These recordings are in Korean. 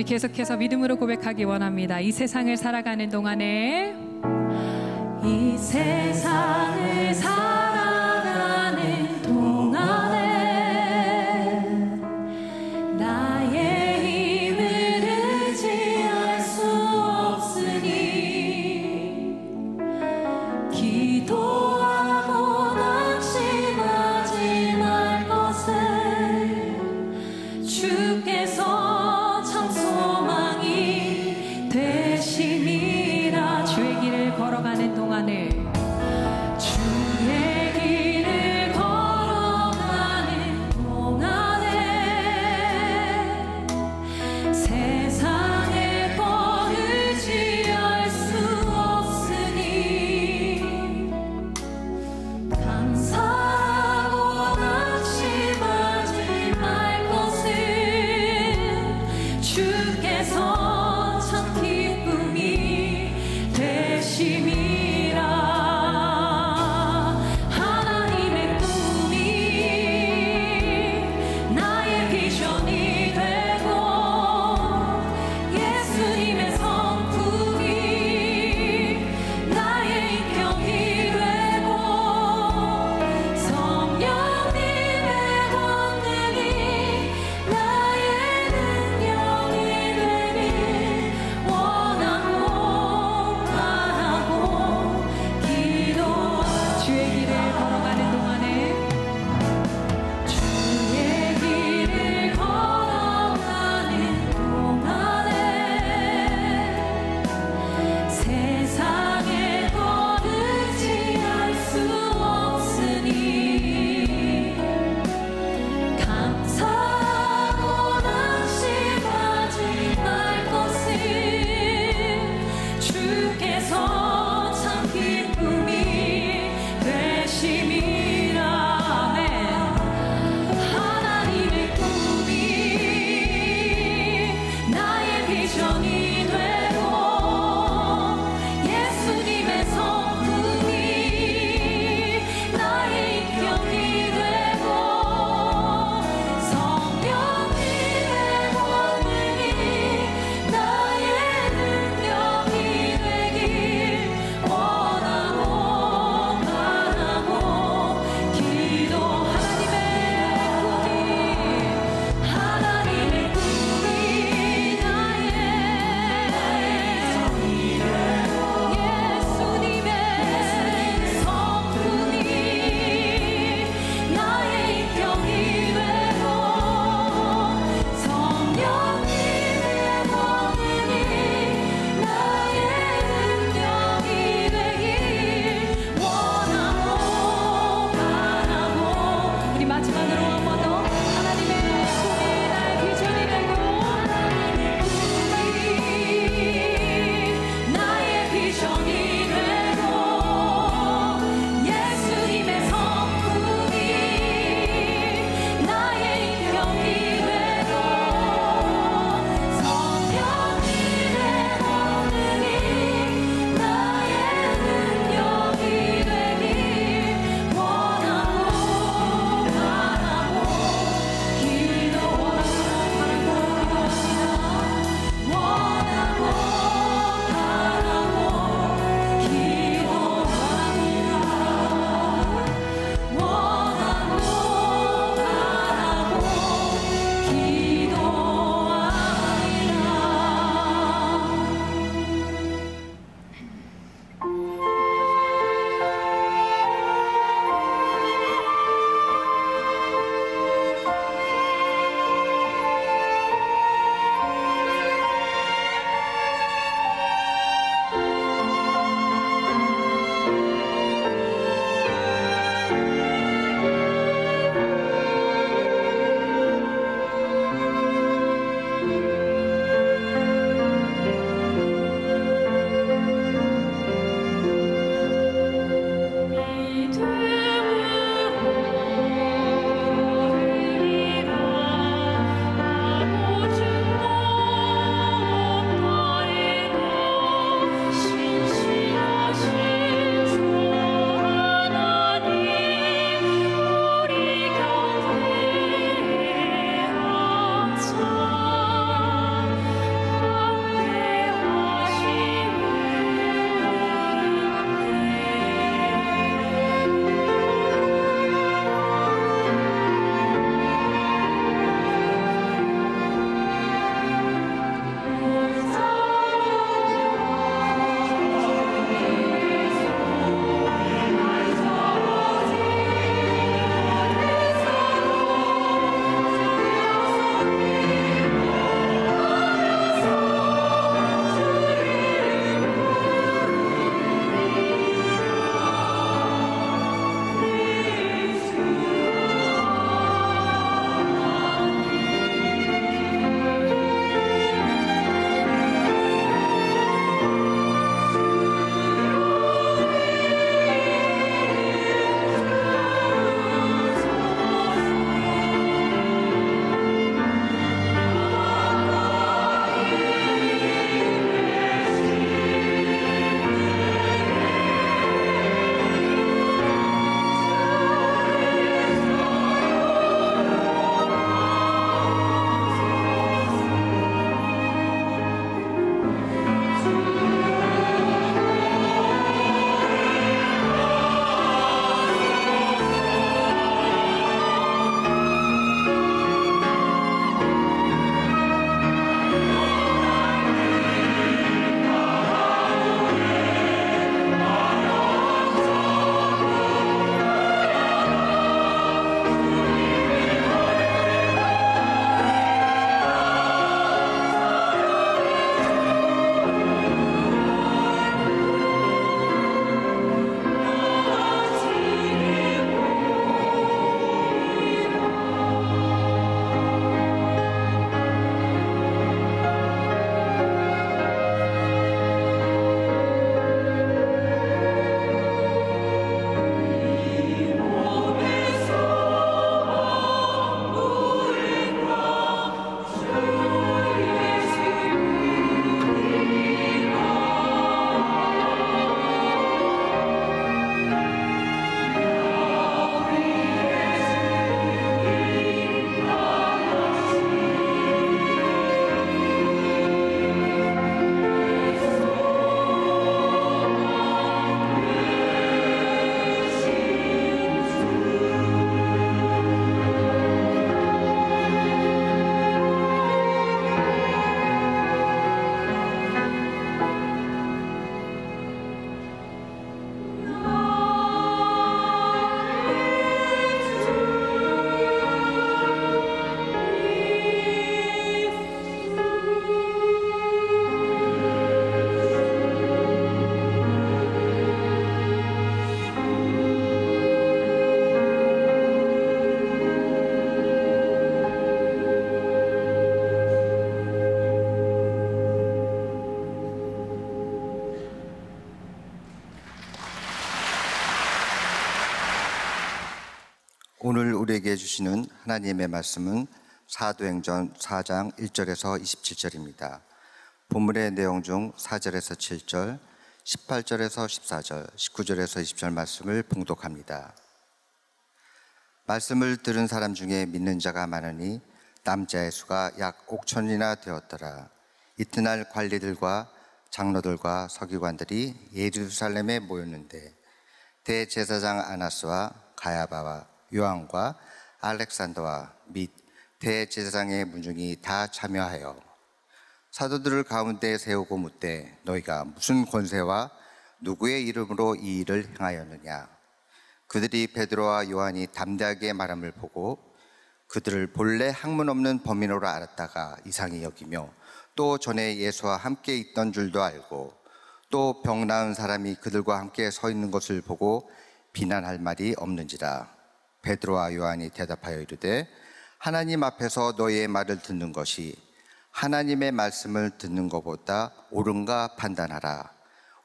우리 계속해서 믿음으로 고백하기 원합니다. 이 세상을 살아가는 동안에, 이 세상을 살아가는 동안에 나의 힘을 의지할 수 없으니 기도하고 낙심하지 말 것을 주께서 참 소망이 되시니라. 주의 길을 걸어가는 동안에, 주의 오늘 우리에게 주시는 하나님의 말씀은 사도행전 4장 1절에서 27절입니다. 본문의 내용 중 4절에서 7절, 18절에서 14절, 19절에서 20절 말씀을 봉독합니다. 말씀을 들은 사람 중에 믿는 자가 많으니 남자의 수가 약 5천이나 되었더라. 이튿날 관리들과 장로들과 서기관들이 예루살렘에 모였는데 대제사장 아나스와 가야바와 요한과 알렉산더와 및 대제사장의 문중이 다 참여하여 사도들을 가운데 세우고 묻되 너희가 무슨 권세와 누구의 이름으로 이 일을 행하였느냐. 그들이 베드로와 요한이 담대하게 말함을 보고 그들을 본래 학문 없는 범인으로 알았다가 이상히 여기며 또 전에 예수와 함께 있던 줄도 알고 또 병 나은 사람이 그들과 함께 서 있는 것을 보고 비난할 말이 없는지라. 베드로와 요한이 대답하여 이르되 하나님 앞에서 너희의 말을 듣는 것이 하나님의 말씀을 듣는 것보다 옳은가 판단하라.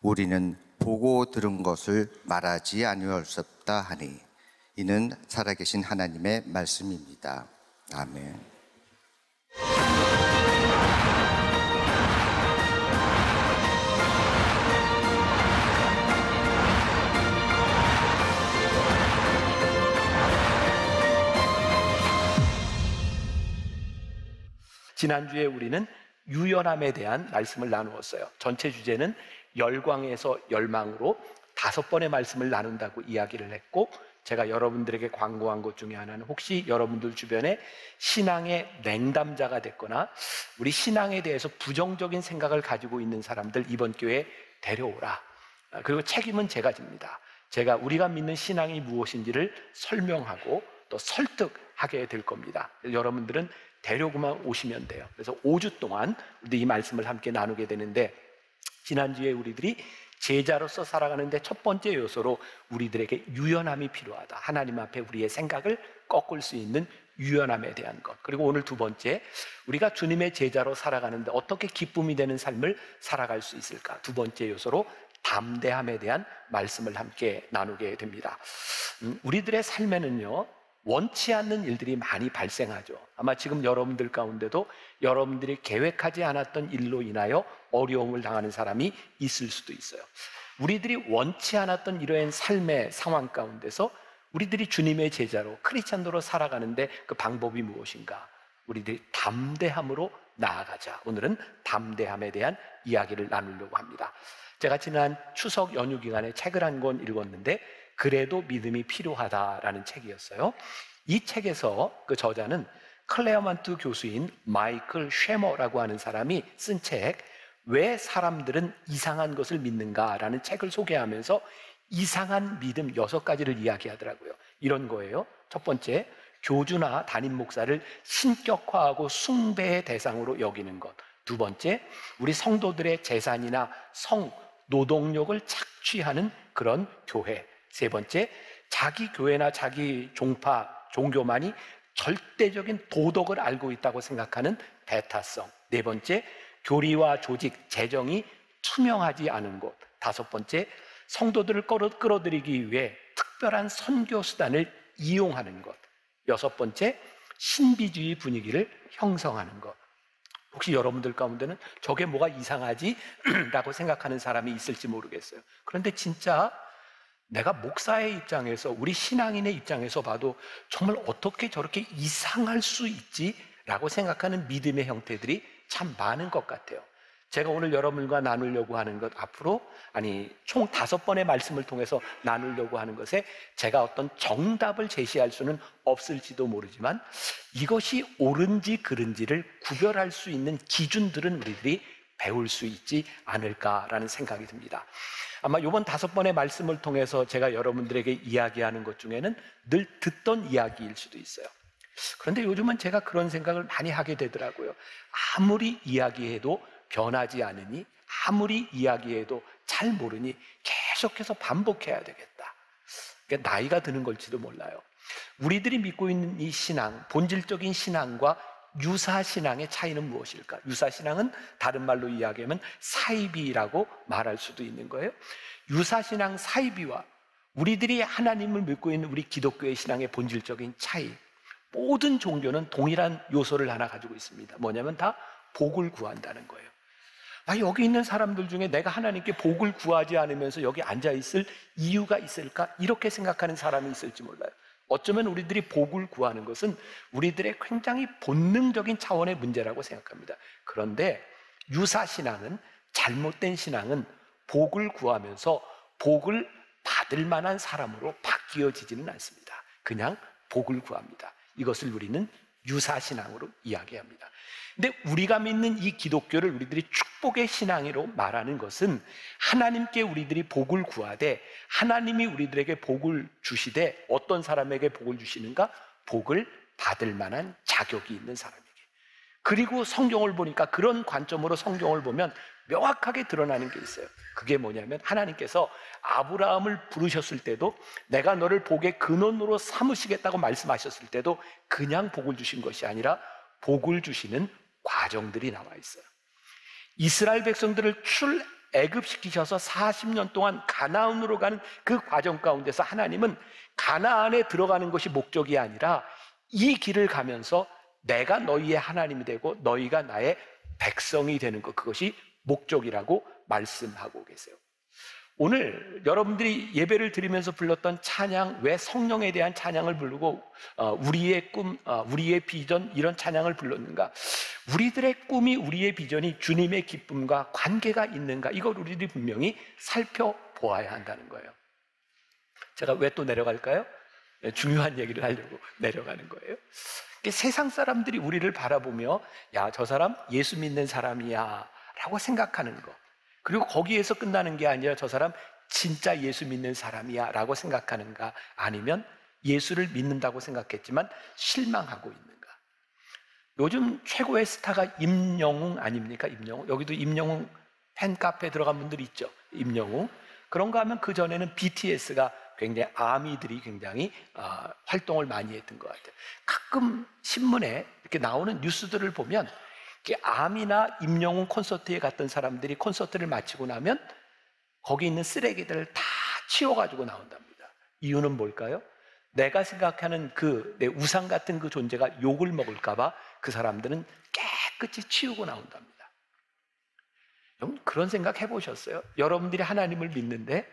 우리는 보고 들은 것을 말하지 아니할 수 없다 하니 이는 살아계신 하나님의 말씀입니다. 아멘. 지난주에 우리는 유연함에 대한 말씀을 나누었어요. 전체 주제는 열광에서 열망으로 5번의 말씀을 나눈다고 이야기를 했고, 제가 여러분들에게 광고한 것 중에 하나는 혹시 여러분들 주변에 신앙의 냉담자가 됐거나 우리 신앙에 대해서 부정적인 생각을 가지고 있는 사람들 이번 교회에 데려오라. 그리고 책임은 제가 집니다. 제가 우리가 믿는 신앙이 무엇인지를 설명하고 또 설득하게 될 겁니다. 여러분들은 데려고만 오시면 돼요. 그래서 5주 동안 우리 이 말씀을 함께 나누게 되는데, 지난주에 우리들이 제자로서 살아가는데 첫 번째 요소로 우리들에게 유연함이 필요하다. 하나님 앞에 우리의 생각을 꺾을 수 있는 유연함에 대한 것. 그리고 오늘 두 번째, 우리가 주님의 제자로 살아가는데 어떻게 기쁨이 되는 삶을 살아갈 수 있을까? 두 번째 요소로 담대함에 대한 말씀을 함께 나누게 됩니다. 우리들의 삶에는요, 원치 않는 일들이 많이 발생하죠. 아마 지금 여러분들 가운데도 여러분들이 계획하지 않았던 일로 인하여 어려움을 당하는 사람이 있을 수도 있어요. 우리들이 원치 않았던 이러한 삶의 상황 가운데서 우리들이 주님의 제자로 크리스찬으로 살아가는데 그 방법이 무엇인가? 우리들이 담대함으로 나아가자. 오늘은 담대함에 대한 이야기를 나누려고 합니다. 제가 지난 추석 연휴 기간에 책을 한 권 읽었는데 그래도 믿음이 필요하다라는 책이었어요. 이 책에서 그 저자는 클레어먼트 교수인 마이클 쉐머라고 하는 사람이 쓴 책, 왜 사람들은 이상한 것을 믿는가라는 책을 소개하면서 이상한 믿음 6가지를 이야기하더라고요. 이런 거예요. 첫 번째, 교주나 담임 목사를 신격화하고 숭배의 대상으로 여기는 것. 두 번째, 우리 성도들의 재산이나 성, 노동력을 착취하는 그런 교회. 세 번째, 자기 교회나 자기 종파, 종교만이 절대적인 도덕을 알고 있다고 생각하는 배타성. 네 번째, 교리와 조직, 재정이 투명하지 않은 것. 다섯 번째, 성도들을 끌어들이기 위해 특별한 선교 수단을 이용하는 것. 여섯 번째, 신비주의 분위기를 형성하는 것. 혹시 여러분들 가운데는 저게 뭐가 이상하지? 라고 생각하는 사람이 있을지 모르겠어요. 그런데 진짜 내가 목사의 입장에서, 우리 신앙인의 입장에서 봐도 정말 어떻게 저렇게 이상할 수 있지? 라고 생각하는 믿음의 형태들이 참 많은 것 같아요. 제가 오늘 여러분과 나누려고 하는 것, 앞으로 총 5번의 말씀을 통해서 나누려고 하는 것에 제가 어떤 정답을 제시할 수는 없을지도 모르지만 이것이 옳은지 그른지를 구별할 수 있는 기준들은 우리들이 배울 수 있지 않을까라는 생각이 듭니다. 아마 이번 5번의 말씀을 통해서 제가 여러분들에게 이야기하는 것 중에는 늘 듣던 이야기일 수도 있어요. 그런데 요즘은 제가 그런 생각을 많이 하게 되더라고요. 아무리 이야기해도 변하지 않으니, 아무리 이야기해도 잘 모르니 계속해서 반복해야 되겠다. 그러니까 나이가 드는 걸지도 몰라요. 우리들이 믿고 있는 이 신앙, 본질적인 신앙과 유사신앙의 차이는 무엇일까? 유사신앙은 다른 말로 이야기하면 사이비라고 말할 수도 있는 거예요. 유사신앙 사이비와 우리들이 하나님을 믿고 있는 우리 기독교의 신앙의 본질적인 차이, 모든 종교는 동일한 요소를 하나 가지고 있습니다. 뭐냐면 다 복을 구한다는 거예요. 여기 있는 사람들 중에 내가 하나님께 복을 구하지 않으면서 여기 앉아있을 이유가 있을까? 이렇게 생각하는 사람이 있을지 몰라요. 어쩌면 우리들이 복을 구하는 것은 우리들의 굉장히 본능적인 차원의 문제라고 생각합니다. 그런데 유사신앙은, 잘못된 신앙은 복을 구하면서 복을 받을 만한 사람으로 바뀌어지지는 않습니다. 그냥 복을 구합니다. 이것을 우리는 유사신앙으로 이야기합니다. 근데 우리가 믿는 이 기독교를 우리들이 축복의 신앙으로 말하는 것은 하나님께 우리들이 복을 구하되 하나님이 우리들에게 복을 주시되 어떤 사람에게 복을 주시는가? 복을 받을 만한 자격이 있는 사람에게. 그리고 성경을 보니까 그런 관점으로 성경을 보면 명확하게 드러나는 게 있어요. 그게 뭐냐면 하나님께서 아브라함을 부르셨을 때도 내가 너를 복의 근원으로 삼으시겠다고 말씀하셨을 때도 그냥 복을 주신 것이 아니라 복을 주시는 과정들이 나와 있어요. 이스라엘 백성들을 출애굽시키셔서 40년 동안 가나안으로 가는 그 과정 가운데서 하나님은 가나안에 들어가는 것이 목적이 아니라 이 길을 가면서 내가 너희의 하나님이 되고 너희가 나의 백성이 되는 것, 그것이 목적이라고 말씀하고 계세요. 오늘 여러분들이 예배를 드리면서 불렀던 찬양, 왜 성령에 대한 찬양을 부르고 우리의 꿈, 우리의 비전, 이런 찬양을 불렀는가? 우리들의 꿈이, 우리의 비전이 주님의 기쁨과 관계가 있는가? 이걸 우리들이 분명히 살펴보아야 한다는 거예요. 제가 왜 또 내려갈까요? 중요한 얘기를 하려고 내려가는 거예요. 세상 사람들이 우리를 바라보며 야, 저 사람 예수 믿는 사람이야 라고 생각하는 거, 그리고 거기에서 끝나는 게 아니라 저 사람 진짜 예수 믿는 사람이야 라고 생각하는가, 아니면 예수를 믿는다고 생각했지만 실망하고 있는가. 요즘 최고의 스타가 임영웅 아닙니까? 임영웅. 여기도 임영웅 팬카페 들어간 분들 있죠. 임영웅. 그런가 하면 그 전에는 BTS가 굉장히, 아미들이 굉장히 활동을 많이 했던 것 같아요. 가끔 신문에 이렇게 나오는 뉴스들을 보면 아미나 임영웅 콘서트에 갔던 사람들이 콘서트를 마치고 나면 거기 있는 쓰레기들을 다 치워가지고 나온답니다. 이유는 뭘까요? 내가 생각하는 내 우상 같은 그 존재가 욕을 먹을까봐 그 사람들은 깨끗이 치우고 나온답니다. 여러분, 그런 생각 해보셨어요? 여러분들이 하나님을 믿는데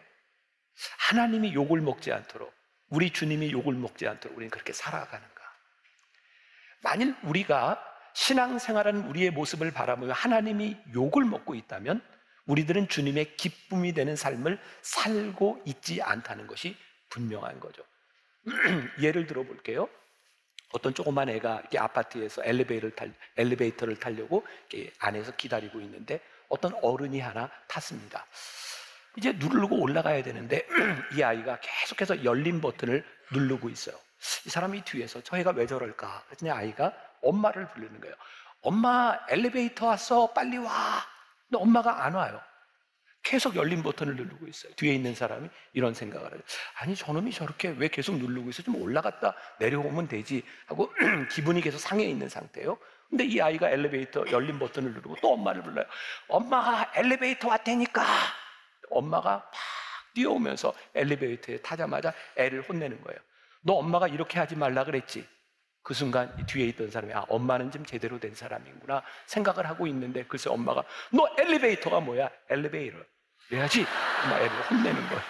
하나님이 욕을 먹지 않도록, 우리 주님이 욕을 먹지 않도록 우리는 그렇게 살아가는가? 만일 우리가 신앙생활하는 우리의 모습을 바라보며 하나님이 욕을 먹고 있다면 우리들은 주님의 기쁨이 되는 삶을 살고 있지 않다는 것이 분명한 거죠. 예를 들어 볼게요. 어떤 조그만 애가 이렇게 아파트에서 엘리베이터를 타려고 이렇게 안에서 기다리고 있는데 어떤 어른이 하나 탔습니다. 이제 누르고 올라가야 되는데 이 아이가 계속해서 열린 버튼을 누르고 있어요. 이 사람이 뒤에서 저 애가 왜 저럴까? 그랬더니 아이가 엄마를 부르는 거예요. 엄마, 엘리베이터 왔어, 빨리 와. 근데 엄마가 안 와요. 계속 열린 버튼을 누르고 있어요. 뒤에 있는 사람이 이런 생각을 해요. 아니, 저놈이 저렇게 왜 계속 누르고 있어? 좀 올라갔다 내려오면 되지 하고 기분이 계속 상해 있는 상태예요. 근데 이 아이가 엘리베이터 열린 버튼을 누르고 또 엄마를 불러요. 엄마가 엘리베이터 왔다니까. 엄마가 막 뛰어오면서 엘리베이터에 타자마자 애를 혼내는 거예요. 너 엄마가 이렇게 하지 말라 그랬지? 그 순간 뒤에 있던 사람이 엄마는 좀 제대로 된 사람이구나 생각을 하고 있는데 글쎄 엄마가 너 엘리베이터가 뭐야? 엘리베이터 그래야지 엄마 애를 혼내는 거예요.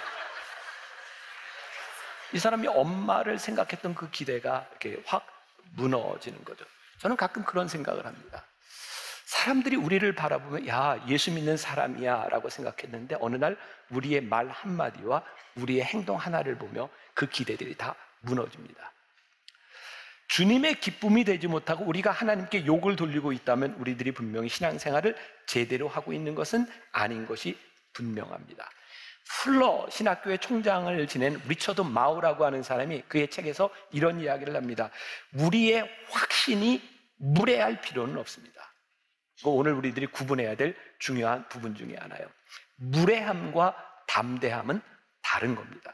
이 사람이 엄마를 생각했던 그 기대가 이렇게 확 무너지는 거죠. 저는 가끔 그런 생각을 합니다. 사람들이 우리를 바라보면 야, 예수 믿는 사람이야 라고 생각했는데 어느 날 우리의 말 한마디와 우리의 행동 하나를 보며 그 기대들이 다 무너집니다. 주님의 기쁨이 되지 못하고 우리가 하나님께 욕을 돌리고 있다면 우리들이 분명히 신앙생활을 제대로 하고 있는 것은 아닌 것이 분명합니다. 풀러 신학교의 총장을 지낸 리처드 마우라고 하는 사람이 그의 책에서 이런 이야기를 합니다. 우리의 확신이 무례할 필요는 없습니다. 오늘 우리들이 구분해야 될 중요한 부분 중에 하나예요. 무례함과 담대함은 다른 겁니다.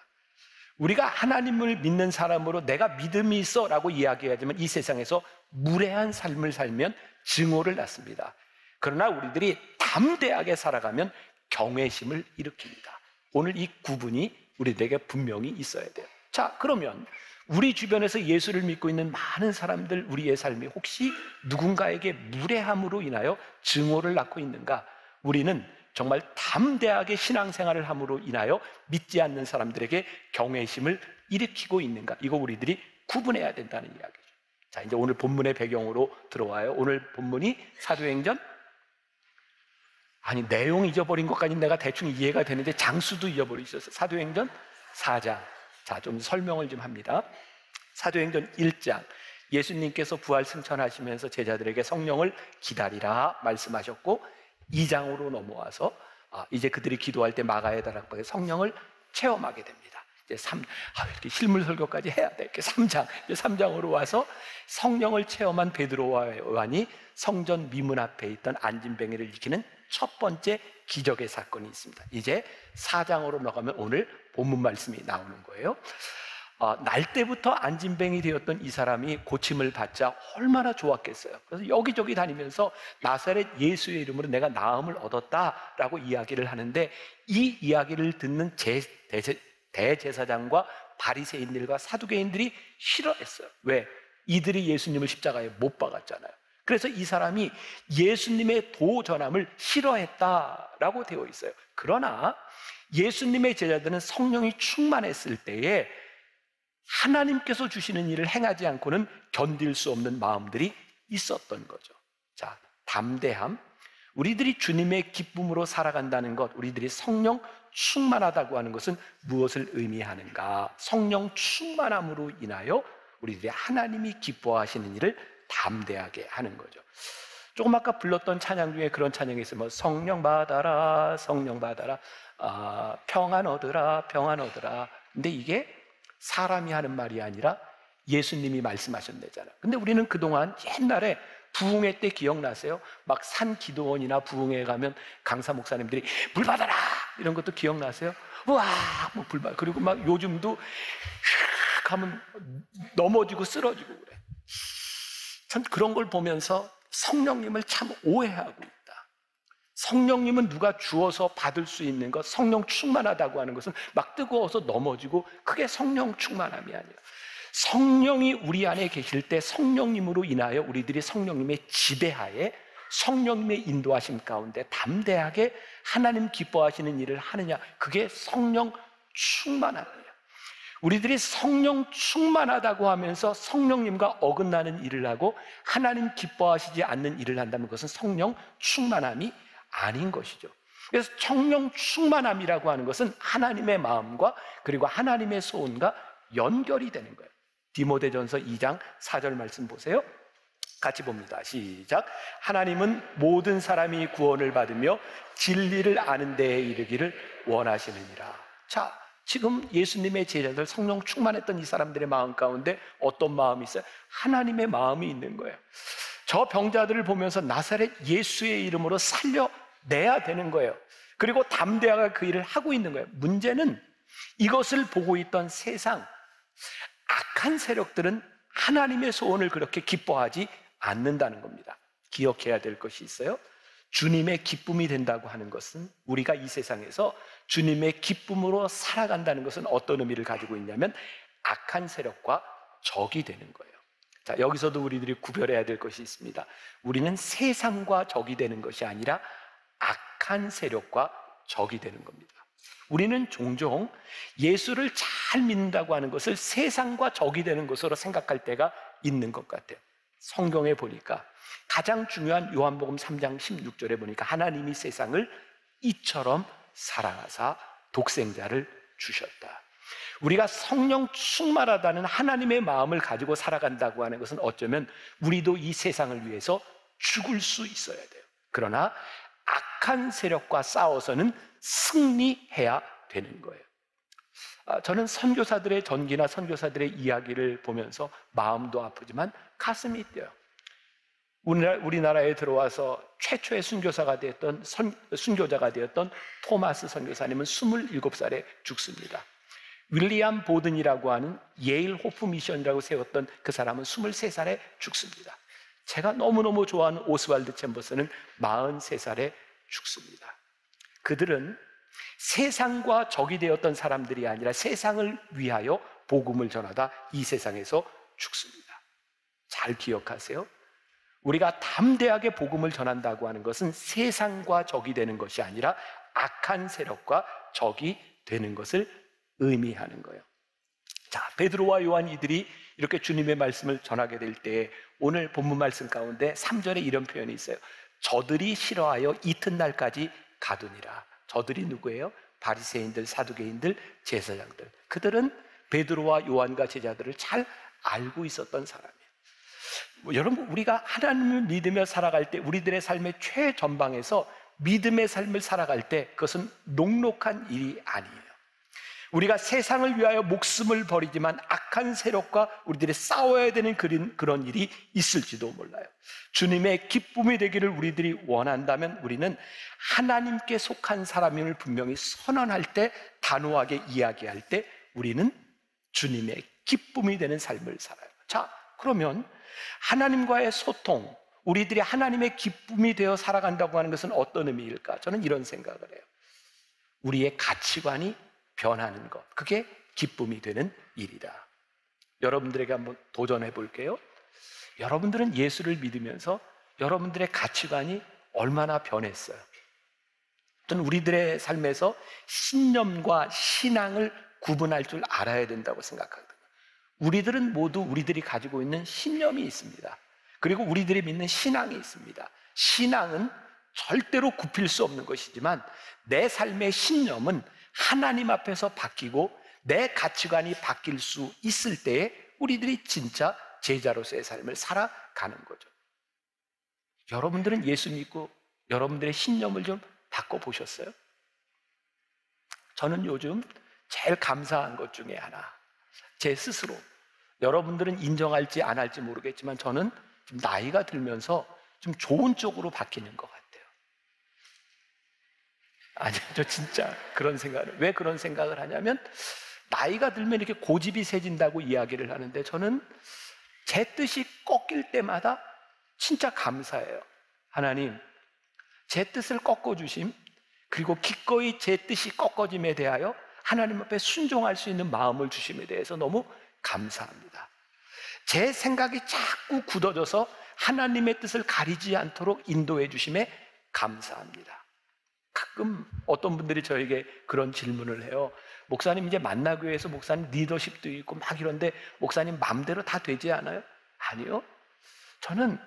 우리가 하나님을 믿는 사람으로 내가 믿음이 있어 라고 이야기하지만 이 세상에서 무례한 삶을 살면 증오를 낳습니다. 그러나 우리들이 담대하게 살아가면 경외심을 일으킵니다. 오늘 이 구분이 우리들에게 분명히 있어야 돼요. 자, 그러면 우리 주변에서 예수를 믿고 있는 많은 사람들, 우리의 삶이 혹시 누군가에게 무례함으로 인하여 증오를 낳고 있는가? 우리는 정말 담대하게 신앙생활을 함으로 인하여 믿지 않는 사람들에게 경외심을 일으키고 있는가? 이거 우리들이 구분해야 된다는 이야기죠. 자, 이제 오늘 본문의 배경으로 들어와요. 오늘 본문이 사도행전, 아니 내용 잊어버린 것까지 내가 대충 이해가 되는데 장수도 잊어버리셨어요. 사도행전 4장. 자, 좀 설명을 좀 합니다. 사도행전 1장, 예수님께서 부활 승천하시면서 제자들에게 성령을 기다리라 말씀하셨고, 2장으로 넘어와서 이제 그들이 기도할 때 마가의 다락방에 성령을 체험하게 됩니다. 이제 이렇게 실물 설교까지 해야 돼. 이렇게 3장, 이제 3장으로 와서 성령을 체험한 베드로와 요한이 성전 미문 앞에 있던 안진뱅이를 일으키는 첫 번째 기적의 사건이 있습니다. 이제 4장으로 나가면 오늘 본문 말씀이 나오는 거예요. 날 때부터 안진뱅이 되었던 이 사람이 고침을 받자 얼마나 좋았겠어요. 그래서 여기저기 다니면서 나사렛 예수의 이름으로 내가 나음을 얻었다라고 이야기를 하는데, 이 이야기를 듣는 대제사장과 바리새인들과 사두개인들이 싫어했어요. 왜? 이들이 예수님을 십자가에 못 박았잖아요. 그래서 이 사람이 예수님의 도전함을 싫어했다라고 되어 있어요. 그러나 예수님의 제자들은 성령이 충만했을 때에 하나님께서 주시는 일을 행하지 않고는 견딜 수 없는 마음들이 있었던 거죠. 자, 담대함. 우리들이 주님의 기쁨으로 살아간다는 것, 우리들이 성령 충만하다고 하는 것은 무엇을 의미하는가? 성령 충만함으로 인하여 우리들이 하나님이 기뻐하시는 일을 담대하게 하는 거죠. 조금 아까 불렀던 찬양 중에 그런 찬양이 있어요. 뭐 성령 받아라, 성령 받아라, 평안 얻으라, 평안 얻으라. 근데 이게 사람이 하는 말이 아니라 예수님이 말씀하셨대잖아요. 근데 우리는 그동안 옛날에 부흥회 때 기억나세요? 막 산 기도원이나 부흥회에 가면 강사 목사님들이 물 받아라 이런 것도 기억나세요? 우와, 뭐 불 받아. 그리고 막 요즘도 휙 하면 넘어지고 쓰러지고 그래. 전 그런 걸 보면서 성령님을 참 오해하고 있다. 성령님은 누가 주어서 받을 수 있는 것, 성령 충만하다고 하는 것은 막 뜨거워서 넘어지고, 그게 성령 충만함이 아니라 성령이 우리 안에 계실 때 성령님으로 인하여 우리들이 성령님의 지배하에 성령님의 인도하심 가운데 담대하게 하나님 기뻐하시는 일을 하느냐, 그게 성령 충만함이에요. 우리들이 성령 충만하다고 하면서 성령님과 어긋나는 일을 하고 하나님 기뻐하시지 않는 일을 한다면 그것은 성령 충만함이 아닌 것이죠. 그래서 성령 충만함이라고 하는 것은 하나님의 마음과 그리고 하나님의 소원과 연결이 되는 거예요. 디모데전서 2장 4절 말씀 보세요. 같이 봅니다. 시작. 하나님은 모든 사람이 구원을 받으며 진리를 아는 데에 이르기를 원하시느니라. 자, 지금 예수님의 제자들, 성령 충만했던 이 사람들의 마음 가운데 어떤 마음이 있어요? 하나님의 마음이 있는 거예요. 저 병자들을 보면서 나사렛 예수의 이름으로 살려내야 되는 거예요. 그리고 담대하게 그 일을 하고 있는 거예요. 문제는 이것을 보고 있던 세상 악한 세력들은 하나님의 소원을 그렇게 기뻐하지 않는다는 겁니다. 기억해야 될 것이 있어요. 주님의 기쁨이 된다고 하는 것은, 우리가 이 세상에서 주님의 기쁨으로 살아간다는 것은 어떤 의미를 가지고 있냐면 악한 세력과 적이 되는 거예요. 자, 여기서도 우리들이 구별해야 될 것이 있습니다. 우리는 세상과 적이 되는 것이 아니라 악한 세력과 적이 되는 겁니다. 우리는 종종 예수를 잘 믿는다고 하는 것을 세상과 적이 되는 것으로 생각할 때가 있는 것 같아요. 성경에 보니까 가장 중요한 요한복음 3장 16절에 보니까 하나님이 세상을 이처럼 사랑하사 독생자를 주셨다. 우리가 성령 충만하다는 하나님의 마음을 가지고 살아간다고 하는 것은 어쩌면 우리도 이 세상을 위해서 죽을 수 있어야 돼요. 그러나 악한 세력과 싸워서는 승리해야 되는 거예요. 저는 선교사들의 전기나 선교사들의 이야기를 보면서 마음도 아프지만 가슴이 뛰어요. 우리나라에 들어와서 최초의 순교자가 되었던 토마스 선교사님은 27살에 죽습니다. 윌리엄 보든이라고 하는 예일 호프 미션이라고 세웠던 그 사람은 23살에 죽습니다. 제가 너무너무 좋아하는 오스왈드 챔버스는 43살에 죽습니다. 그들은 세상과 적이 되었던 사람들이 아니라 세상을 위하여 복음을 전하다 이 세상에서 죽습니다. 잘 기억하세요. 우리가 담대하게 복음을 전한다고 하는 것은 세상과 적이 되는 것이 아니라 악한 세력과 적이 되는 것을 의미하는 거예요. 자, 베드로와 요한 이들이 이렇게 주님의 말씀을 전하게 될 때 오늘 본문 말씀 가운데 3절에 이런 표현이 있어요. 저들이 싫어하여 이튿날까지 가두니라. 저들이 누구예요? 바리새인들, 사두개인들, 제사장들. 그들은 베드로와 요한과 제자들을 잘 알고 있었던 사람이에요. 여러분, 우리가 하나님을 믿으며 살아갈 때 우리들의 삶의 최전방에서 믿음의 삶을 살아갈 때 그것은 녹록한 일이 아니에요. 우리가 세상을 위하여 목숨을 버리지만 악한 세력과 우리들이 싸워야 되는 그런 일이 있을지도 몰라요. 주님의 기쁨이 되기를 우리들이 원한다면 우리는 하나님께 속한 사람임을 분명히 선언할 때, 단호하게 이야기할 때 우리는 주님의 기쁨이 되는 삶을 살아요. 자, 그러면 하나님과의 소통, 우리들이 하나님의 기쁨이 되어 살아간다고 하는 것은 어떤 의미일까? 저는 이런 생각을 해요. 우리의 가치관이 변하는 것, 그게 기쁨이 되는 일이다. 여러분들에게 한번 도전해 볼게요. 여러분들은 예수를 믿으면서 여러분들의 가치관이 얼마나 변했어요? 저는 우리들의 삶에서 신념과 신앙을 구분할 줄 알아야 된다고 생각하거든요. 우리들은 모두 우리들이 가지고 있는 신념이 있습니다. 그리고 우리들이 믿는 신앙이 있습니다. 신앙은 절대로 굽힐 수 없는 것이지만 내 삶의 신념은 하나님 앞에서 바뀌고 내 가치관이 바뀔 수 있을 때에 우리들이 진짜 제자로서의 삶을 살아가는 거죠. 여러분들은 예수 믿고 여러분들의 신념을 좀 바꿔보셨어요? 저는 요즘 제일 감사한 것 중에 하나, 제 스스로, 여러분들은 인정할지 안 할지 모르겠지만 저는 좀 나이가 들면서 좀 좋은 쪽으로 바뀌는 것 같아요. 아니요, 저 진짜 그런 생각을, 왜 그런 생각을 하냐면 나이가 들면 이렇게 고집이 세진다고 이야기를 하는데 저는 제 뜻이 꺾일 때마다 진짜 감사해요. 하나님, 제 뜻을 꺾어주심, 그리고 기꺼이 제 뜻이 꺾어짐에 대하여 하나님 앞에 순종할 수 있는 마음을 주심에 대해서 너무 감사합니다. 제 생각이 자꾸 굳어져서 하나님의 뜻을 가리지 않도록 인도해 주심에 감사합니다. 가끔 어떤 분들이 저에게 그런 질문을 해요. 목사님, 이제 만나교회에서 목사님 리더십도 있고 막 이런데 목사님 마음대로 다 되지 않아요? 아니요. 저는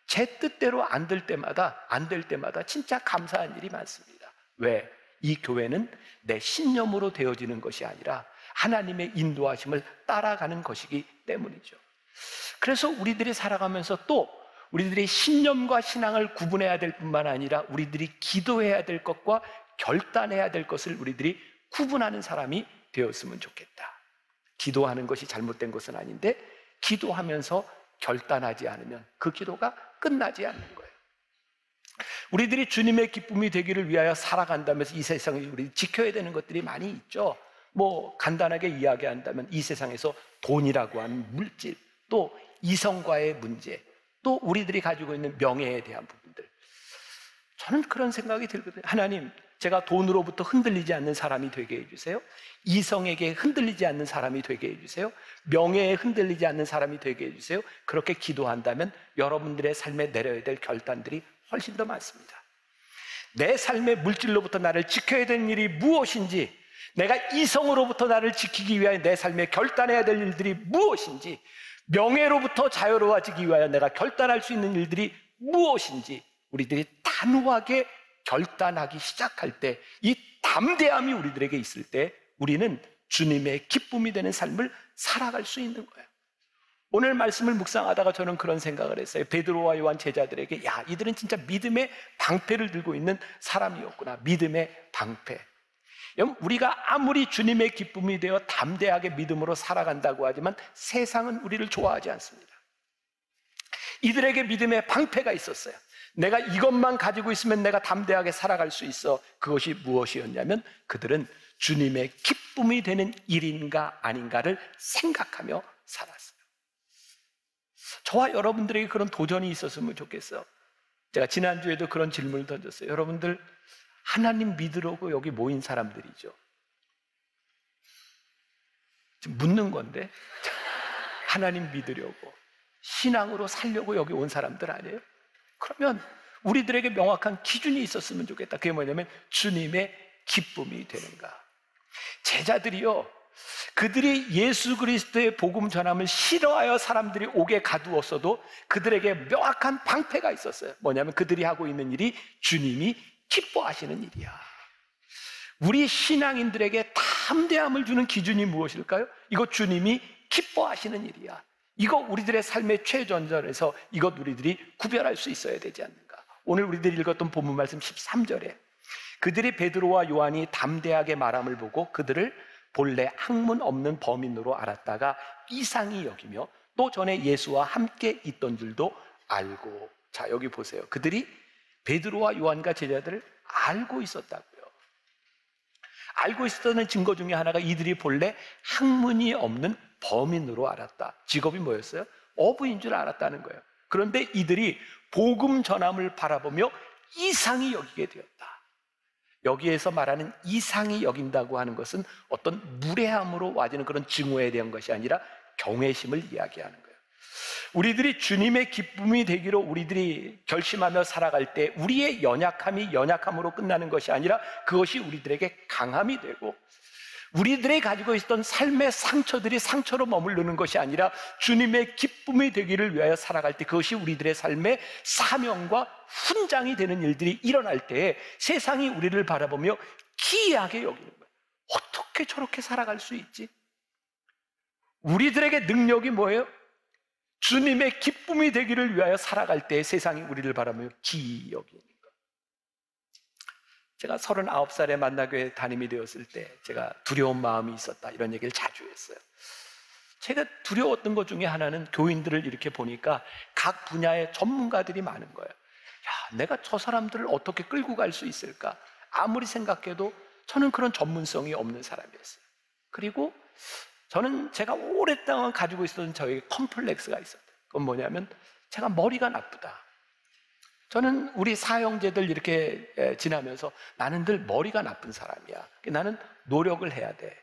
제 뜻대로 안 될 때마다 진짜 감사한 일이 많습니다. 왜? 이 교회는 내 신념으로 되어지는 것이 아니라 하나님의 인도하심을 따라가는 것이기 때문이죠. 그래서 우리들이 살아가면서 또 우리들의 신념과 신앙을 구분해야 될 뿐만 아니라 우리들이 기도해야 될 것과 결단해야 될 것을 우리들이 구분하는 사람이 되었으면 좋겠다. 기도하는 것이 잘못된 것은 아닌데 기도하면서 결단하지 않으면 그 기도가 끝나지 않는 거예요. 우리들이 주님의 기쁨이 되기를 위하여 살아간다면서 이 세상에 우리 지켜야 되는 것들이 많이 있죠. 뭐 간단하게 이야기한다면 이 세상에서 돈이라고 하는 물질, 또 이성과의 문제, 또 우리들이 가지고 있는 명예에 대한 부분들, 저는 그런 생각이 들거든요. 하나님, 제가 돈으로부터 흔들리지 않는 사람이 되게 해주세요. 이성에게 흔들리지 않는 사람이 되게 해주세요. 명예에 흔들리지 않는 사람이 되게 해주세요. 그렇게 기도한다면 여러분들의 삶에 내려야 될 결단들이 훨씬 더 많습니다. 내 삶의 물질로부터 나를 지켜야 되는 일이 무엇인지, 내가 이성으로부터 나를 지키기 위하여 내 삶에 결단해야 될 일들이 무엇인지, 명예로부터 자유로워지기 위하여 내가 결단할 수 있는 일들이 무엇인지 우리들이 단호하게 결단하기 시작할 때, 이 담대함이 우리들에게 있을 때 우리는 주님의 기쁨이 되는 삶을 살아갈 수 있는 거예요. 오늘 말씀을 묵상하다가 저는 그런 생각을 했어요. 베드로와 요한 제자들에게, 야, 이들은 진짜 믿음의 방패를 들고 있는 사람이었구나. 믿음의 방패. 여러분, 우리가 아무리 주님의 기쁨이 되어 담대하게 믿음으로 살아간다고 하지만 세상은 우리를 좋아하지 않습니다. 이들에게 믿음의 방패가 있었어요. 내가 이것만 가지고 있으면 내가 담대하게 살아갈 수 있어. 그것이 무엇이었냐면 그들은 주님의 기쁨이 되는 일인가 아닌가를 생각하며 살았어요. 저와 여러분들에게 그런 도전이 있었으면 좋겠어요. 제가 지난주에도 그런 질문을 던졌어요. 여러분들, 하나님 믿으려고 여기 모인 사람들이죠. 지금 묻는 건데 하나님 믿으려고 신앙으로 살려고 여기 온 사람들 아니에요? 그러면 우리들에게 명확한 기준이 있었으면 좋겠다. 그게 뭐냐면 주님의 기쁨이 되는가. 제자들이요, 그들이 예수 그리스도의 복음 전함을 싫어하여 사람들이 오게 가두었어도 그들에게 명확한 방패가 있었어요. 뭐냐면 그들이 하고 있는 일이 주님이 기뻐하시는 일이야. 우리 신앙인들에게 담대함을 주는 기준이 무엇일까요? 이거 주님이 기뻐하시는 일이야. 이거 우리들의 삶의 최전선에서 이것 우리들이 구별할 수 있어야 되지 않는가. 오늘 우리들이 읽었던 본문 말씀 13절에 그들이 베드로와 요한이 담대하게 말함을 보고 그들을 본래 학문 없는 범인으로 알았다가 이상히 여기며 또 전에 예수와 함께 있던 줄도 알고. 자, 여기 보세요. 그들이 베드로와 요한과 제자들을 알고 있었다고요. 알고 있었다는 증거 중에 하나가 이들이 본래 학문이 없는 범인으로 알았다. 직업이 뭐였어요? 어부인 줄 알았다는 거예요. 그런데 이들이 복음 전함을 바라보며 이상히 여기게 되었다. 여기에서 말하는 이상히 여긴다고 하는 것은 어떤 무례함으로 와지는 그런 증오에 대한 것이 아니라 경외심을 이야기하는 거예요. 우리들이 주님의 기쁨이 되기로 우리들이 결심하며 살아갈 때 우리의 연약함이 연약함으로 끝나는 것이 아니라 그것이 우리들에게 강함이 되고 우리들이 가지고 있었던 삶의 상처들이 상처로 머무르는 것이 아니라 주님의 기쁨이 되기를 위하여 살아갈 때 그것이 우리들의 삶의 사명과 훈장이 되는 일들이 일어날 때 세상이 우리를 바라보며 기이하게 여기는 거예요. 어떻게 저렇게 살아갈 수 있지? 우리들에게 능력이 뭐예요? 주님의 기쁨이 되기를 위하여 살아갈 때 세상이 우리를 바라보며 기이히 여기는 거예요. 제가 39살에 만나교회 담임이 되었을 때 제가 두려운 마음이 있었다 이런 얘기를 자주 했어요. 제가 두려웠던 것 중에 하나는 교인들을 이렇게 보니까 각 분야의 전문가들이 많은 거예요. 야, 내가 저 사람들을 어떻게 끌고 갈 수 있을까? 아무리 생각해도 저는 그런 전문성이 없는 사람이었어요. 그리고 저는 제가 오랫동안 가지고 있었던 저에게 컴플렉스가 있었어요. 그건 뭐냐면 제가 머리가 나쁘다. 저는 우리 사형제들 이렇게 지나면서 나는 늘 머리가 나쁜 사람이야. 나는 노력을 해야 돼.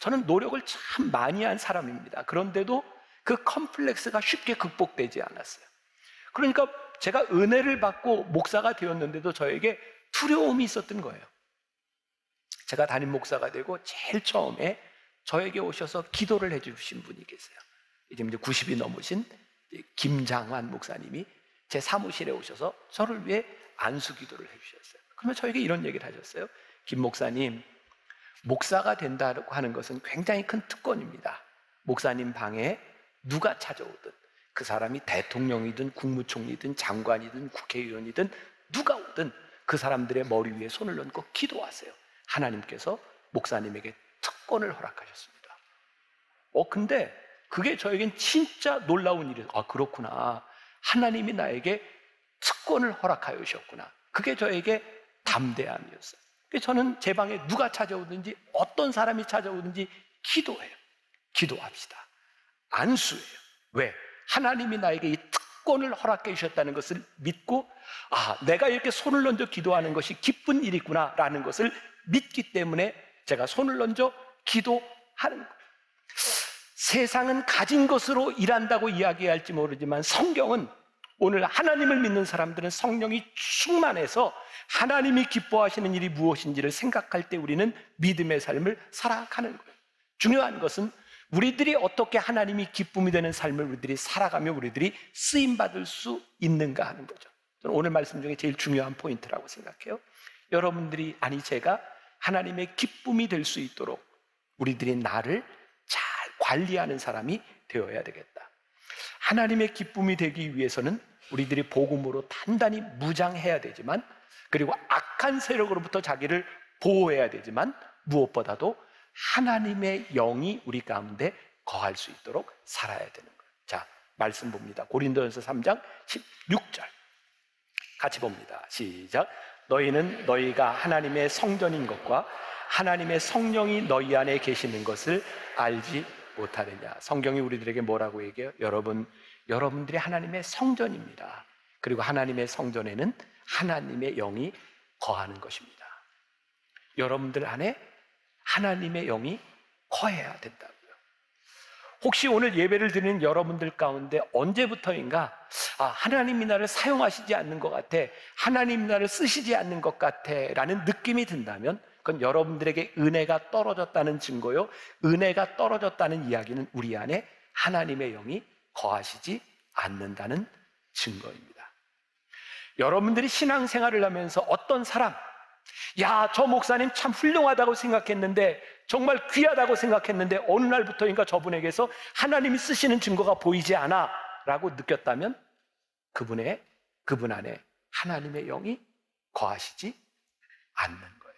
저는 노력을 참 많이 한 사람입니다. 그런데도 그 컴플렉스가 쉽게 극복되지 않았어요. 그러니까 제가 은혜를 받고 목사가 되었는데도 저에게 두려움이 있었던 거예요. 제가 담임 목사가 되고 제일 처음에 저에게 오셔서 기도를 해주신 분이 계세요. 이제 90이 넘으신 김장환 목사님이 제 사무실에 오셔서 저를 위해 안수 기도를 해주셨어요. 그러면 저에게 이런 얘기를 하셨어요. 김 목사님, 목사가 된다고 하는 것은 굉장히 큰 특권입니다. 목사님 방에 누가 찾아오든 그 사람이 대통령이든 국무총리든 장관이든 국회의원이든 누가 오든 그 사람들의 머리 위에 손을 얹고 기도하세요. 하나님께서 목사님에게 특권을 허락하셨습니다. 근데 그게 저에겐 진짜 놀라운 일이에요. 아, 그렇구나. 하나님이 나에게 특권을 허락하여 주셨구나. 그게 저에게 담대함이었어요. 저는 제 방에 누가 찾아오든지 어떤 사람이 찾아오든지 기도해요. 기도합시다. 안수해요. 왜? 하나님이 나에게 이 특권을 허락해 주셨다는 것을 믿고 내가 이렇게 손을 얹어 기도하는 것이 기쁜 일이구나 라는 것을 믿기 때문에 제가 손을 얹어 기도하는 거예요. 세상은 가진 것으로 일한다고 이야기할지 모르지만 성경은 오늘 하나님을 믿는 사람들은 성령이 충만해서 하나님이 기뻐하시는 일이 무엇인지를 생각할 때 우리는 믿음의 삶을 살아가는 거예요. 중요한 것은 우리들이 어떻게 하나님이 기쁨이 되는 삶을 우리들이 살아가며 우리들이 쓰임받을 수 있는가 하는 거죠. 저는 오늘 말씀 중에 제일 중요한 포인트라고 생각해요. 여러분들이 제가 하나님의 기쁨이 될 수 있도록 우리들이 나를 잘 관리하는 사람이 되어야 되겠다. 하나님의 기쁨이 되기 위해서는 우리들이 복음으로 단단히 무장해야 되지만 그리고 악한 세력으로부터 자기를 보호해야 되지만 무엇보다도 하나님의 영이 우리 가운데 거할 수 있도록 살아야 되는 거예요. 자, 말씀 봅니다. 고린도전서 3장 16절 같이 봅니다. 시작. 너희는 너희가 하나님의 성전인 것과 하나님의 성령이 너희 안에 계시는 것을 알지 못하느냐. 성경이 우리들에게 뭐라고 얘기해요? 여러분들이 하나님의 성전입니다. 그리고 하나님의 성전에는 하나님의 영이 거하는 것입니다. 여러분들 안에 하나님의 영이 거해야 된다고요. 혹시 오늘 예배를 드리는 여러분들 가운데 언제부터인가 하나님이 나를 사용하시지 않는 것 같아, 하나님이 나를 쓰시지 않는 것 같아 라는 느낌이 든다면 그건 여러분들에게 은혜가 떨어졌다는 증거요, 은혜가 떨어졌다는 이야기는 우리 안에 하나님의 영이 거하시지 않는다는 증거입니다. 여러분들이 신앙생활을 하면서 어떤 사람, 야, 저 목사님 참 훌륭하다고 생각했는데, 정말 귀하다고 생각했는데 어느 날부터인가 저분에게서 하나님이 쓰시는 증거가 보이지 않아 라고 느꼈다면 그분 안에 하나님의 영이 거하시지 않는 거예요.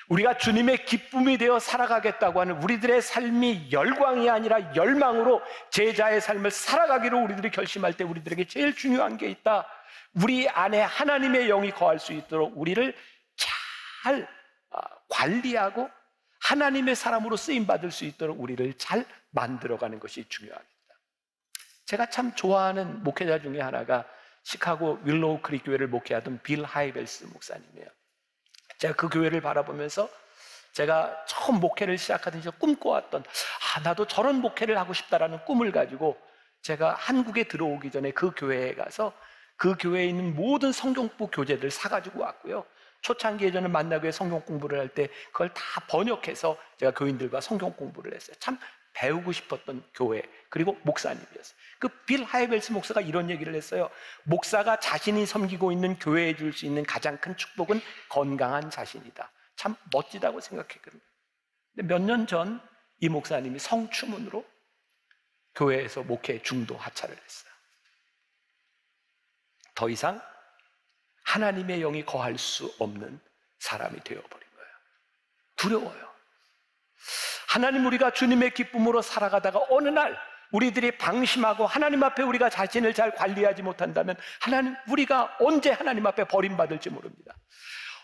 우리가 주님의 기쁨이 되어 살아가겠다고 하는 우리들의 삶이 열광이 아니라 열망으로 제자의 삶을 살아가기로 우리들이 결심할 때 우리들에게 제일 중요한 게 있다. 우리 안에 하나님의 영이 거할 수 있도록 우리를 잘 관리하고 하나님의 사람으로 쓰임받을 수 있도록 우리를 잘 만들어가는 것이 중요합니다. 제가 참 좋아하는 목회자 중에 하나가 시카고 윌로우 크릭 교회를 목회하던 빌 하이벨스 목사님이에요. 제가 그 교회를 바라보면서 제가 처음 목회를 시작하던 시절 꿈꿔왔던 나도 저런 목회를 하고 싶다라는 꿈을 가지고 제가 한국에 들어오기 전에 그 교회에 가서 그 교회에 있는 모든 성경부 교재들 사가지고 왔고요. 초창기에 저는 만나교회 성경 공부를 할 때 그걸 다 번역해서 제가 교인들과 성경 공부를 했어요. 참 배우고 싶었던 교회, 그리고 목사님이었어요. 그 빌 하이벨스 목사가 이런 얘기를 했어요. 목사가 자신이 섬기고 있는 교회에 줄 수 있는 가장 큰 축복은 건강한 자신이다. 참 멋지다고 생각했거든요. 근데 몇 년 전 이 목사님이 성추문으로 교회에서 목회 중도 하차를 했어요. 더 이상 하나님의 영이 거할 수 없는 사람이 되어버린 거예요. 두려워요. 하나님, 우리가 주님의 기쁨으로 살아가다가 어느 날 우리들이 방심하고 하나님 앞에 우리가 자신을 잘 관리하지 못한다면 하나님, 우리가 언제 하나님 앞에 버림받을지 모릅니다.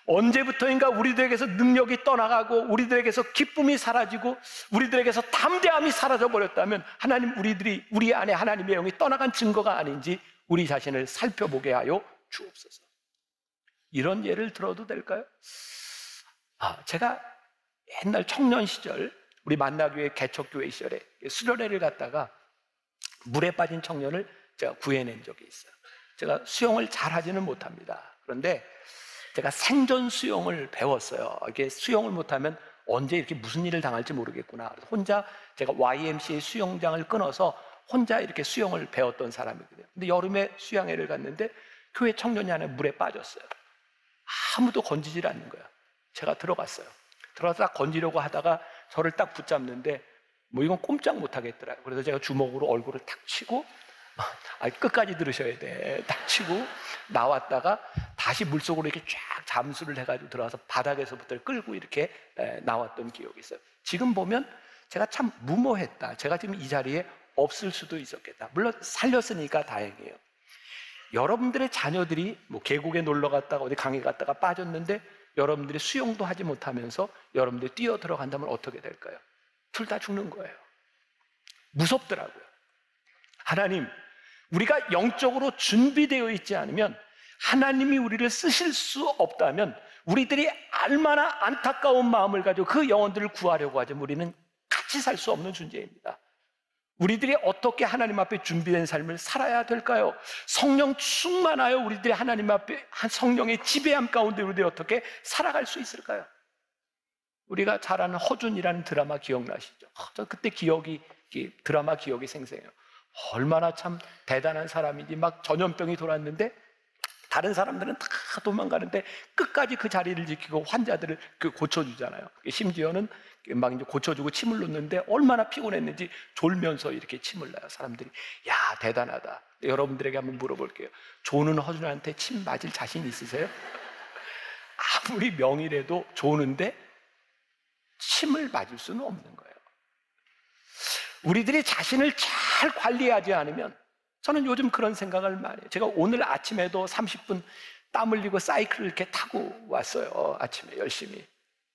언제부터인가 우리들에게서 능력이 떠나가고 우리들에게서 기쁨이 사라지고 우리들에게서 담대함이 사라져 버렸다면 하나님, 우리 안에 하나님의 영이 떠나간 증거가 아닌지 우리 자신을 살펴보게 하여 주옵소서. 이런 예를 들어도 될까요? 제가 옛날 청년 시절 우리 만나교회 개척교회 시절에 수련회를 갔다가 물에 빠진 청년을 제가 구해낸 적이 있어요. 제가 수영을 잘하지는 못합니다. 그런데 제가 생존 수영을 배웠어요. 이게 수영을 못하면 언제 이렇게 무슨 일을 당할지 모르겠구나. 그래서 혼자 제가 YMCA 수영장을 끊어서 혼자 이렇게 수영을 배웠던 사람이거든요. 근데 여름에 수영회를 갔는데 교회 청년이 하나 물에 빠졌어요. 아무도 건지질 않는 거야. 제가 들어갔어요. 들어가서 딱 건지려고 하다가 저를 딱 붙잡는데 이건 꼼짝 못 하겠더라고요. 그래서 제가 주먹으로 얼굴을 탁 치고 끝까지 들으셔야 돼. 딱 치고 나왔다가 다시 물속으로 이렇게 쫙 잠수를 해가지고 들어가서 바닥에서부터 끌고 이렇게 나왔던 기억이 있어요. 지금 보면 제가 참 무모했다. 제가 지금 이 자리에 없을 수도 있었겠다. 물론 살렸으니까 다행이에요. 여러분들의 자녀들이 계곡에 놀러 갔다가 어디 강에 갔다가 빠졌는데 여러분들이 수영도 하지 못하면서 여러분들이 뛰어 들어간다면 어떻게 될까요? 둘 다 죽는 거예요. 무섭더라고요. 하나님, 우리가 영적으로 준비되어 있지 않으면, 하나님이 우리를 쓰실 수 없다면 우리들이 얼마나 안타까운 마음을 가지고 그 영혼들을 구하려고 하지만 우리는 같이 살 수 없는 존재입니다. 우리들이 어떻게 하나님 앞에 준비된 삶을 살아야 될까요? 성령 충만하여 우리들이 하나님 앞에 성령의 지배함 가운데 우리들이 어떻게 살아갈 수 있을까요? 우리가 잘 아는 허준이라는 드라마 기억나시죠? 저 그때 드라마 기억이 생생해요. 얼마나 참 대단한 사람인지. 막 전염병이 돌았는데 다른 사람들은 다 도망가는데 끝까지 그 자리를 지키고 환자들을 고쳐주잖아요. 심지어는 막 이제 고쳐주고 침을 놓는데 얼마나 피곤했는지 졸면서 이렇게 침을 놔요. 사람들이. 야, 대단하다. 여러분들에게 한번 물어볼게요. 조는 허준한테 침 맞을 자신 있으세요? 아무리 명이라도 조는데 침을 맞을 수는 없는 거예요. 우리들이 자신을 잘 관리하지 않으면, 저는 요즘 그런 생각을 많이 해요. 제가 오늘 아침에도 30분 땀 흘리고 사이클을 이렇게 타고 왔어요. 아침에 열심히.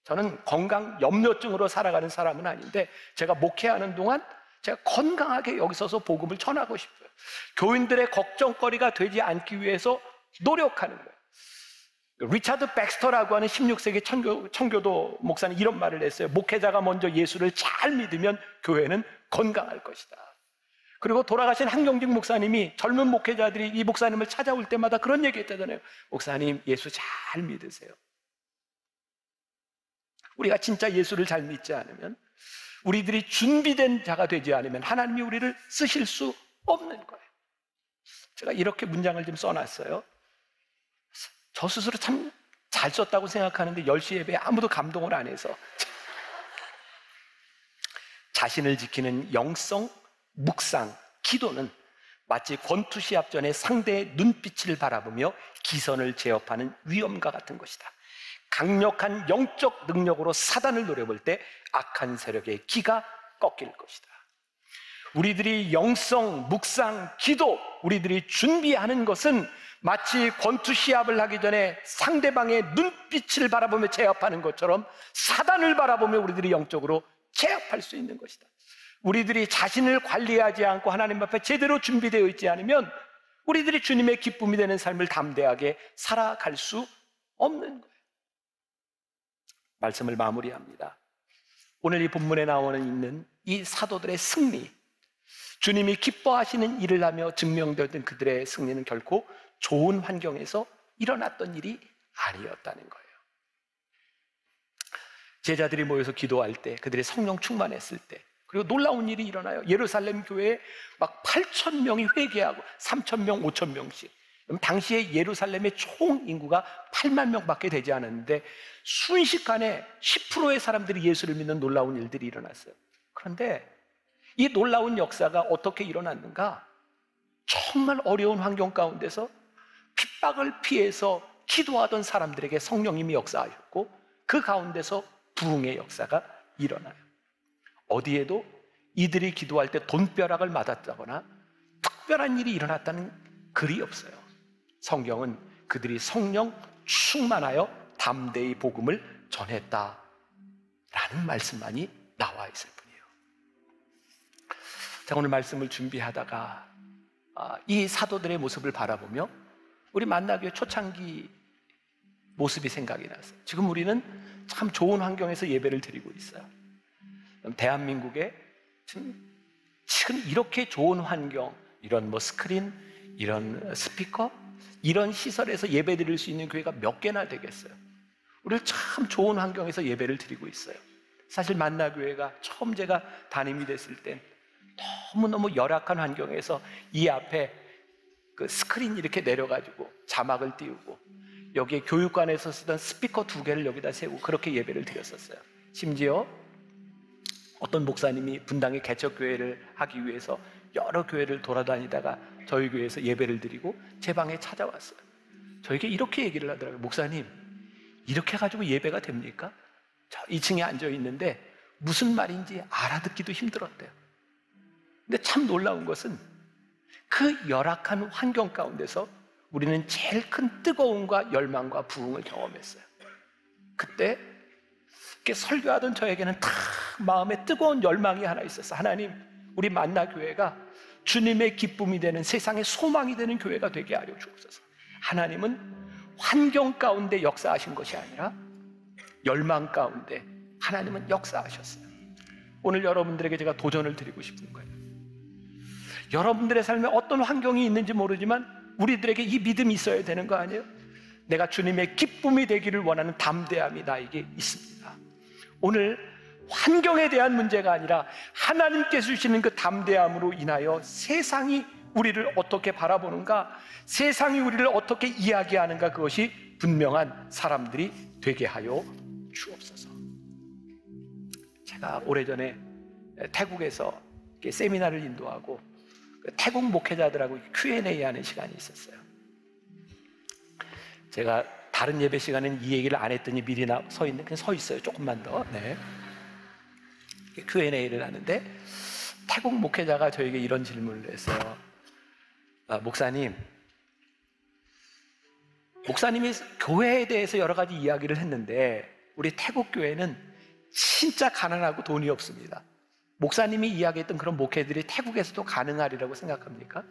저는 건강 염려증으로 살아가는 사람은 아닌데 제가 목회하는 동안 제가 건강하게 여기 서서 복음을 전하고 싶어요. 교인들의 걱정거리가 되지 않기 위해서 노력하는 거예요. 리차드 백스터라고 하는 16세기 청교도 목사는 이런 말을 했어요. 목회자가 먼저 예수를 잘 믿으면 교회는 건강할 것이다. 그리고 돌아가신 한경직 목사님이 젊은 목회자들이 이 목사님을 찾아올 때마다 그런 얘기 했다잖아요. 목사님, 예수 잘 믿으세요. 우리가 진짜 예수를 잘 믿지 않으면, 우리들이 준비된 자가 되지 않으면 하나님이 우리를 쓰실 수 없는 거예요. 제가 이렇게 문장을 좀 써놨어요. 저 스스로 참 잘 썼다고 생각하는데 10시 예배에 아무도 감동을 안 해서. 자신을 지키는 영성, 묵상, 기도는 마치 권투시합 전에 상대의 눈빛을 바라보며 기선을 제압하는 위험과 같은 것이다. 강력한 영적 능력으로 사단을 노려볼 때 악한 세력의 기가 꺾일 것이다. 우리들이 영성, 묵상, 기도, 우리들이 준비하는 것은 마치 권투 시합을 하기 전에 상대방의 눈빛을 바라보며 제압하는 것처럼 사단을 바라보며 우리들이 영적으로 제압할 수 있는 것이다. 우리들이 자신을 관리하지 않고 하나님 앞에 제대로 준비되어 있지 않으면 우리들이 주님의 기쁨이 되는 삶을 담대하게 살아갈 수 없는 거예요. 말씀을 마무리합니다. 오늘 이 본문에 있는 이 사도들의 승리, 주님이 기뻐하시는 일을 하며 증명되었던 그들의 승리는 결코 좋은 환경에서 일어났던 일이 아니었다는 거예요. 제자들이 모여서 기도할 때, 그들의 성령 충만했을 때, 그리고 놀라운 일이 일어나요. 예루살렘 교회에 막 8,000명이 회개하고 3,000명, 5,000명씩. 당시에 예루살렘의 총 인구가 8만 명밖에 되지 않았는데 순식간에 10%의 사람들이 예수를 믿는 놀라운 일들이 일어났어요. 그런데 이 놀라운 역사가 어떻게 일어났는가? 정말 어려운 환경 가운데서 핍박을 피해서 기도하던 사람들에게 성령님이 역사하셨고 그 가운데서 부흥의 역사가 일어나요. 어디에도 이들이 기도할 때 돈벼락을 맞았다거나 특별한 일이 일어났다는 글이 없어요. 성경은 그들이 성령 충만하여 담대히 복음을 전했다라는 말씀만이 나와 있을 뿐이에요. 자, 오늘 말씀을 준비하다가 이 사도들의 모습을 바라보며 우리 만나교회 초창기 모습이 생각이 났어요. 지금 우리는 참 좋은 환경에서 예배를 드리고 있어요. 대한민국에 지금 이렇게 좋은 환경, 이런 스크린, 이런 스피커, 이런 시설에서 예배 드릴 수 있는 교회가 몇 개나 되겠어요. 우리는 참 좋은 환경에서 예배를 드리고 있어요. 사실 만나교회가 처음 제가 담임이 됐을 땐 너무너무 열악한 환경에서 이 앞에 그 스크린 이렇게 내려가지고 자막을 띄우고 여기에 교육관에서 쓰던 스피커 2개를 여기다 세우고 그렇게 예배를 드렸었어요. 심지어 어떤 목사님이 분당에 개척교회를 하기 위해서 여러 교회를 돌아다니다가 저희 교회에서 예배를 드리고 제 방에 찾아왔어요. 저에게 이렇게 얘기를 하더라고요. 목사님, 이렇게 가지고 예배가 됩니까? 저 2층에 앉아있는데 무슨 말인지 알아듣기도 힘들었대요. 근데 참 놀라운 것은 그 열악한 환경 가운데서 우리는 제일 큰 뜨거움과 열망과 부흥을 경험했어요. 그때 이렇게 설교하던 저에게는 탁 마음에 뜨거운 열망이 하나 있었어요. 하나님, 우리 만나교회가 주님의 기쁨이 되는 세상의 소망이 되는 교회가 되게 하려 주옵소서. 하나님은 환경 가운데 역사하신 것이 아니라 열망 가운데 하나님은 역사하셨어요. 오늘 여러분들에게 제가 도전을 드리고 싶은 거예요. 여러분들의 삶에 어떤 환경이 있는지 모르지만 우리들에게 이 믿음이 있어야 되는 거 아니에요? 내가 주님의 기쁨이 되기를 원하는 담대함이 나에게 있습니다. 오늘 환경에 대한 문제가 아니라 하나님께서 주시는 그 담대함으로 인하여 세상이 우리를 어떻게 바라보는가, 세상이 우리를 어떻게 이야기하는가, 그것이 분명한 사람들이 되게 하여 주옵소서. 제가 오래전에 태국에서 세미나를 인도하고 태국 목회자들하고 Q&A 하는 시간이 있었어요. 제가 다른 예배 시간에는 이 얘기를 안 했더니 미리 서 있는, 그냥 서 있어요. 조금만 더. 네. Q&A를 하는데 태국 목회자가 저에게 이런 질문을 했어요. 목사님이 교회에 대해서 여러 가지 이야기를 했는데 우리 태국 교회는 진짜 가난하고 돈이 없습니다. 목사님이 이야기했던 그런 목회들이 태국에서도 가능하리라고 생각합니까?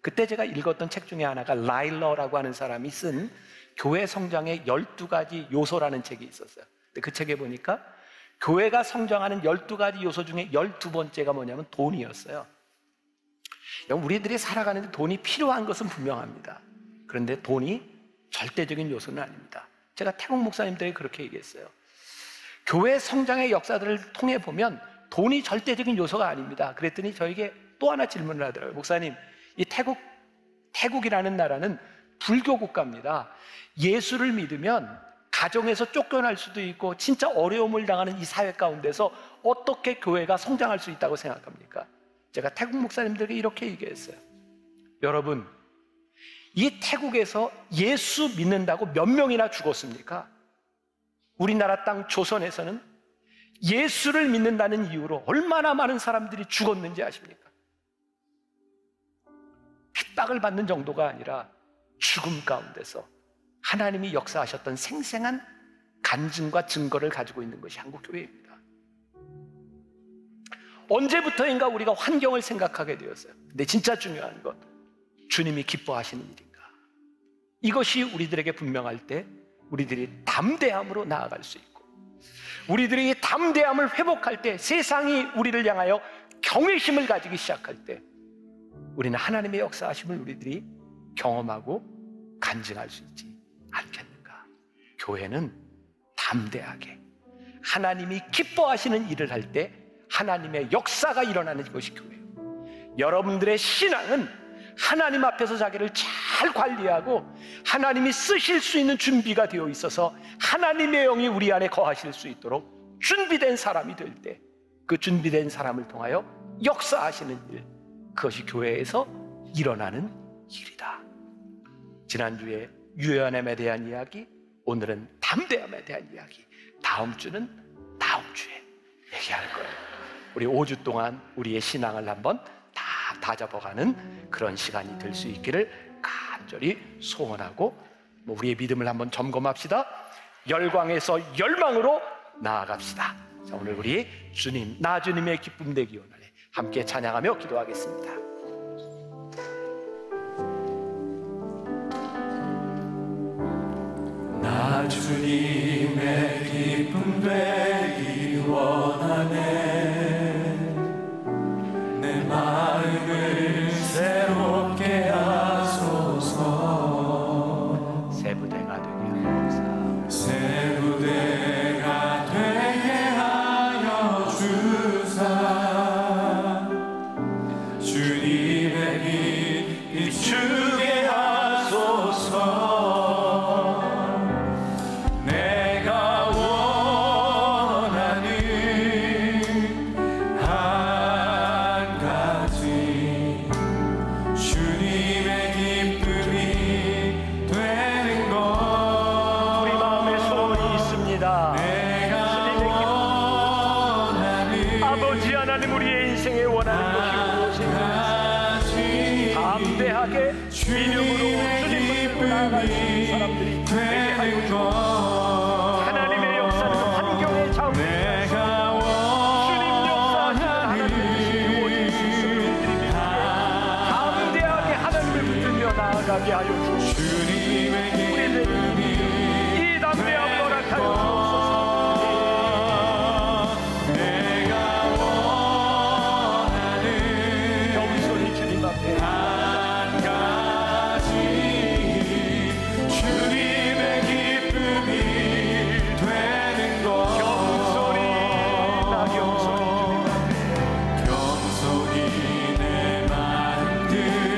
그때 제가 읽었던 책 중에 하나가 라일러라고 하는 사람이 쓴 교회 성장의 12가지 요소라는 책이 있었어요. 근데 그 책에 보니까 교회가 성장하는 12가지 요소 중에 12번째가 뭐냐면 돈이었어요. 우리들이 살아가는데 돈이 필요한 것은 분명합니다. 그런데 돈이 절대적인 요소는 아닙니다. 제가 태국 목사님들에게 그렇게 얘기했어요. 교회 성장의 역사들을 통해 보면 돈이 절대적인 요소가 아닙니다. 그랬더니 저에게 또 하나 질문을 하더라고요. 목사님, 이 태국이라는 나라는 불교 국가입니다. 예수를 믿으면 가정에서 쫓겨날 수도 있고 진짜 어려움을 당하는 이 사회 가운데서 어떻게 교회가 성장할 수 있다고 생각합니까? 제가 태국 목사님들에게 이렇게 얘기했어요. 여러분, 이 태국에서 예수 믿는다고 몇 명이나 죽었습니까? 우리나라 땅 조선에서는 예수를 믿는다는 이유로 얼마나 많은 사람들이 죽었는지 아십니까? 핍박을 받는 정도가 아니라 죽음 가운데서 하나님이 역사하셨던 생생한 간증과 증거를 가지고 있는 것이 한국교회입니다. 언제부터인가 우리가 환경을 생각하게 되었어요. 근데 진짜 중요한 것, 주님이 기뻐하시는 일인가? 이것이 우리들에게 분명할 때 우리들이 담대함으로 나아갈 수 있고, 우리들이 이 담대함을 회복할 때, 세상이 우리를 향하여 경외심을 가지기 시작할 때 우리는 하나님의 역사하심을 우리들이 경험하고 간증할 수 있지 않겠는가? 교회는 담대하게 하나님이 기뻐하시는 일을 할 때 하나님의 역사가 일어나는 것이 교회예요. 여러분들의 신앙은 하나님 앞에서 자기를 잘 관리하고 하나님이 쓰실 수 있는 준비가 되어 있어서 하나님의 영이 우리 안에 거하실 수 있도록 준비된 사람이 될 때, 그 준비된 사람을 통하여 역사하시는 일, 그것이 교회에서 일어나는 일이다. 지난주에 유연함에 대한 이야기, 오늘은 담대함에 대한 이야기, 다음 주는 다음 주에 얘기할 거예요. 우리 5주 동안 우리의 신앙을 한번 다 다잡아가는 그런 시간이 될 수 있기를 간절히 소원하고, 우리의 믿음을 한번 점검합시다. 열광에서 열망으로 나아갑시다. 자, 오늘 우리 주님, 나 주님의 기쁨 되기 원하네. 함께 찬양하며 기도하겠습니다. 나 주님의 기쁨 되기 원하네. 내 마음을 새롭게 하소서. 새 부대가 되게 하옵소서. 새 부대가 되게 하여 주사. 주님의 빛 비추게 하소서. 하나님의 역사는 환경의 자원, 주님 역사하시는 하나님의 이루어질 수 있음을 우리들이 믿기에 담대하게 하나님을 붙들며 나아가게 하여 주시옵소서. 우리들이 이 담대함 허락하여 주옵소서. 내가 원하는 겸손히 주님 앞에 경솔히 내 마음 드립니다.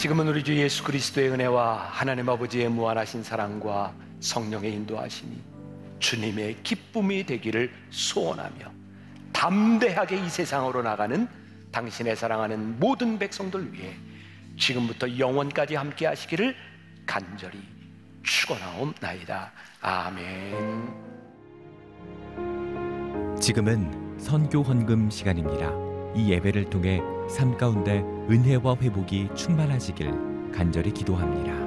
지금은 우리 주 예수 그리스도의 은혜와 하나님 아버지의 무한하신 사랑과 성령의 인도하심이 주님의 기쁨이 되기를 소원하며 담대하게 이 세상으로 나가는 당신의 사랑하는 모든 백성들 위해 지금부터 영원까지 함께 하시기를 간절히 축원하옵나이다. 아멘. 지금은 선교 헌금 시간입니다. 이 예배를 통해 삶 가운데 은혜와 회복이 충만하시길 간절히 기도합니다.